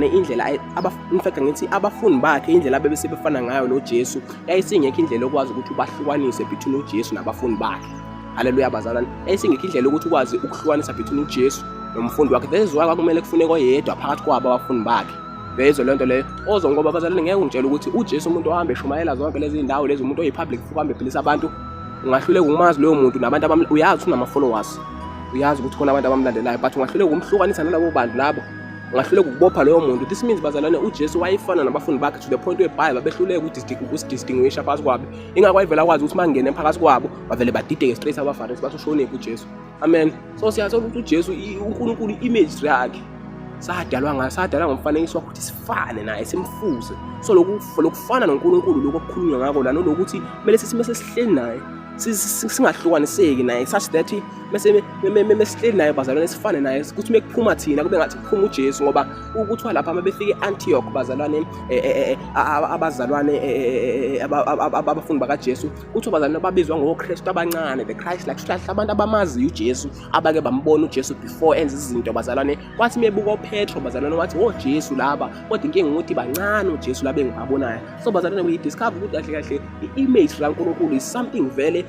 indlela in fact ngithi abafundi bakhe indlela abebese befana ngayo noJesu yayisingekho indlela okwazi ukuthi ubahlukanise between uJesu nabafundi bakhe. Haleluya bazalwane. Yayisingekho indlela ukuthi ukwazi ukuhlukanisa between uJesu nomfundi wakhe. That's why kwakumele kufuneka oyedwa phakathi kwabo abafundi bakhe. Lezo lento leyo ngoba bazalwane ngeke ungitshela ukuthi uJesu umuntu ohambe eshumayela zonke lezi indawo lezi umuntu oyipublic futhi uhambe ephilisa abantu ungahluleka umazi loyo muntu nabantu uyazi una followers, uyazi ukuthi khona abantu abamlandelayo but ungahluleka ukumhlukanisa nalabo bantu labo, ungahluleka ukubopha loyo muntu. This means bazalwane uJesu wayefana nabafundi bakhe to the point whereby behluleka ukudistinguisha phakathi kwabo. Ingakho ayivela kwazi ukuthi mangene phakathi kwabo bavele badideke straight abaFarisi bathi ushonephi uJesu. Amen. So siyathola ukuthi uJesu uNkulunkulu image yakhe sadalwa ngomfanekiso wakhe ukuthi sifane naye simfuze. So lokufana noNkulunkulu lokho okukhulunywa ngako la nolokuthi kumele sesihleli naye singahlukaniseki naye such that mesihleli naye bazalwane sifane naye ukuthi mekuphuma thina kube ngathi kuphuma uJesu. Ngoba ukuthiwa lapha mabefike eAntioch bazalwane abazalwane abafundi bakaJesu kuthiwa bazalwane babizwa ngoKristu abancane, the Christ like abantu abamaziyo uJesu abake bambona uJesu before enza izinto bazalwane. Kwathi mebuka uPetro bazalwane wathi oJesu laba kodwa inkinga ukuthi bancane uJesu labe engibabonayo. So bazalwane we discover ukuthi kahle kahle i-image kaNkulunkulu is something vele